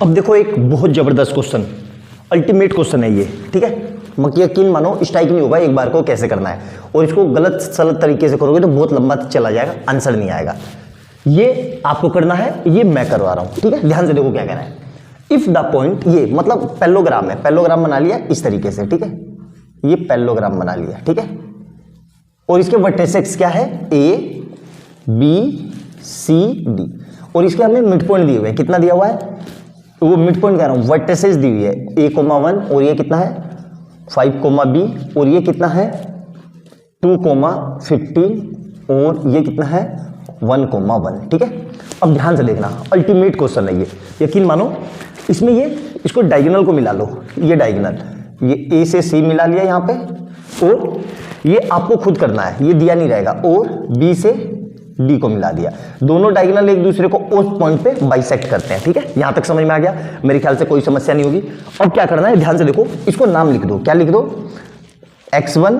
अब देखो एक बहुत जबरदस्त क्वेश्चन, अल्टीमेट क्वेश्चन है ये, ठीक है। मगर यकीन मानो स्ट्राइक नहीं होगा एक बार को कैसे करना है, और इसको गलत सलत तरीके से करोगे तो बहुत लंबा चला जाएगा, आंसर नहीं आएगा। ये आपको करना है, ये मैं करवा रहा हूं, ठीक है। ध्यान से देखो क्या कहना है। इफ द पॉइंट, ये मतलब पैरेललोग्राम है, पैरेललोग्राम बना लिया इस तरीके से, ठीक है। ये पैरेललोग्राम बना लिया, ठीक है। और इसके वर्टेक्स क्या है, ए बी सी डी, और इसके हमें मिड पॉइंट दिए हुए हैं। कितना दिया हुआ है, वो मिड पॉइंट कह रहा हूं, वर्टेक्स दी हुई है a,1 और ये कितना है 5,b, और ये कितना है 2,15 और ये कितना है 1,1, ठीक है। अब ध्यान से देखना, अल्टीमेट क्वेश्चन है ये, यकीन मानो। इसमें ये इसको डायगोनल को मिला लो, ये डायगोनल, ये ए से सी मिला लिया यहाँ पे, और ये आपको खुद करना है, ये दिया नहीं रहेगा, और बी से डी को मिला दिया। दोनों डायगोनल एक दूसरे को उस पॉइंट पे बाइसेक्ट करते हैं, ठीक है। यहां तक समझ में आ गया, मेरे ख्याल से कोई समस्या नहीं होगी। अब क्या करना है, ध्यान से देखो, इसको नाम लिख दो। क्या लिख दो, x1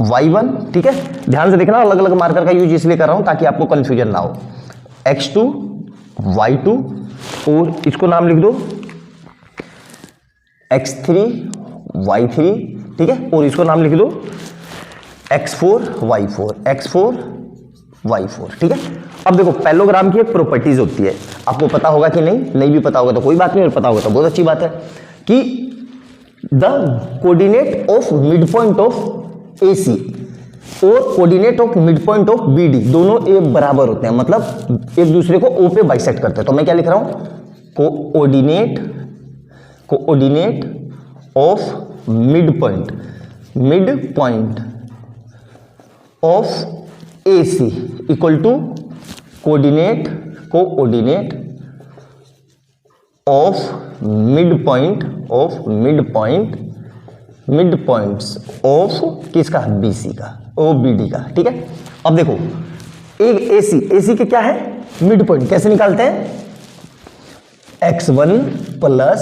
y1, ठीक है। ध्यान से देखना, अलग अलग मार्कर का यूज इसलिए कर रहा हूं ताकि आपको कंफ्यूजन ना हो। x2 y2, और इसको नाम लिख दो x3 y3, ठीक है। और इसको नाम लिख दो x4 y4, x4 y4, ठीक है। अब देखो पैरेललोग्राम की एक प्रॉपर्टीज होती है, आपको पता होगा कि नहीं भी पता होगा तो कोई बात नहीं, और पता होगा तो बहुत अच्छी बात है, कि the coordinate of mid point of AC और coordinate of mid point of BD दोनों एक बराबर होते हैं, मतलब एक दूसरे को O पे बाइसेक्ट करते हैं। तो मैं क्या लिख रहा हूं, coordinate of mid point of AC equal to coordinate of mid points of किसका, BC का, और BD का, ठीक है। अब देखो एक AC के क्या है, मिड पॉइंट कैसे निकालते हैं, x1 प्लस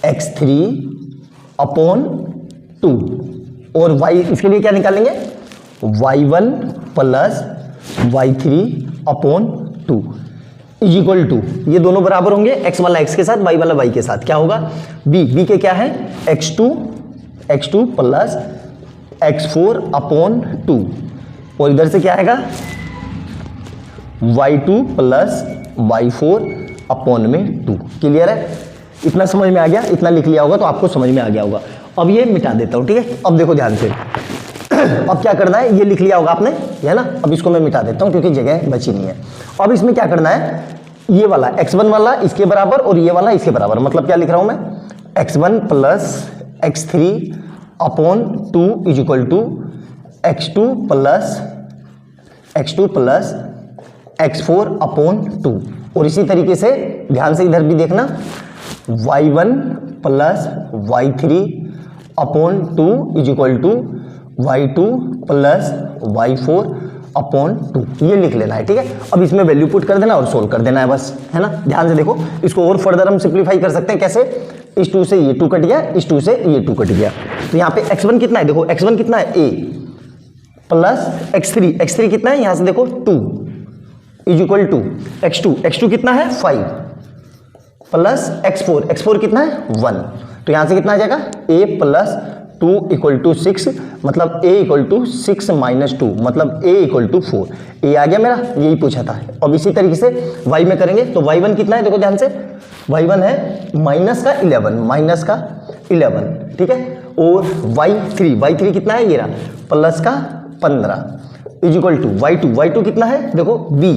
x3 अपॉन 2, और y इसके लिए क्या निकालेंगे, y1 plus y3 upon 2 is equal to, ये दोनों बराबर होंगे, x वाला x के साथ, y वाला y के साथ। क्या होगा, b के क्या है, x2 प्लस x4 अपॉन 2, और इधर से क्या आएगा y2 प्लस y4 अपॉन में 2। क्लियर है, इतना समझ में आ गया, इतना लिख लिया होगा तो आपको समझ में आ गया होगा। अब ये मिटा देता हूं, ठीक है। अब देखो ध्यान से, अब क्या करना है, ये लिख लिया होगा आपने, है ना। अब इसको मैं मिटा देता हूं क्योंकि जगह बची नहीं है। अब इसमें क्या करना है, ये वाला x1 वाला इसके बराबर और ये वाला इसके बराबर, मतलब क्या लिख रहा हूं मैं, x1 plus x3 upon 2 is equal to x2 plus x4 upon 2, और इसी तरीके से ध्यान से इधर भी देखना, y1 plus y3 upon 2 is equal to y2 plus y4 upon 2, ये लिख लेना है, ठीक है। अब इसमें वैल्यू पुट कर देना और सोल्व कर देना है बस, है ना। ध्यान से देखो, इसको और फर्दर हम सिंप्लीफाई कर सकते हैं, कैसे, इस 2 से ये 2 कट गया, इस 2 से ये 2 कट गया, तो यहाँ पे x1 कितना है, देखो x1 कितना है a प्लस x3 कितना है, यहाँ से देखो 2 इज इक्वल टू x2 कितना है 5 प्लस x4 कितना है 1, तो यहाँ से कितना आ जाएगा, a प्लस 2 इक्वल टू 6, मतलब a इक्वल टू 6 माइनस 2, मतलब a इक्वल टू 4। a आ गया मेरा, यही पूछा था। अब इसी तरीके से y में करेंगे, तो y1 कितना है, देखो ध्यान से, y1 है माइनस का 11, ठीक है। और y3 कितना है, ये रहा प्लस का 15 इज इक्वल टू y2 कितना है, देखो b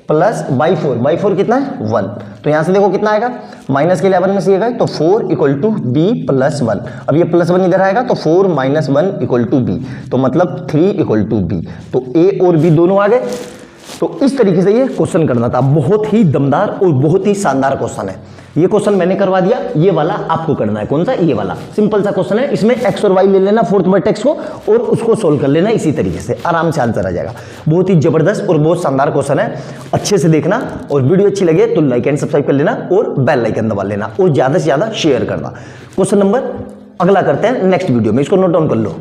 प्लस y4 कितना है 1, तो यहां से देखो कितना आएगा, माइनस के 11 में से ये गए तो 4 इक्वल टू b प्लस 1। अब ये प्लस 1 इधर आएगा तो 4 माइनस 1 इक्वल टू b, तो मतलब 3 इक्वल टू b, तो a और b दोनों आ गए। तो इस तरीके से ये क्वेश्चन करना था, बहुत ही दमदार और बहुत ही शानदार क्वेश्चन है। ये क्वेश्चन मैंने करवा दिया, ये वाला आपको करना है। कौन सा, ये वाला सिंपल सा क्वेश्चन है, इसमें x और y ले लेना फोर्थ वर्टेक्स को और उसको सोल्व कर लेना, इसी तरीके से आराम से आंसर आ जाएगा। बहुत ही जबरदस्त और बहुत शानदार क्वेश्चन है, अच्छे से देखना, और वीडियो अच्छी लगे तो लाइक एंड सब्सक्राइब कर लेना और बेल आइकन दबा लेना, और ज्यादा से ज्यादा शेयर करना। क्वेश्चन नंबर अगला करते हैं नेक्स्ट वीडियो में, इसको नोट डाउन कर लो।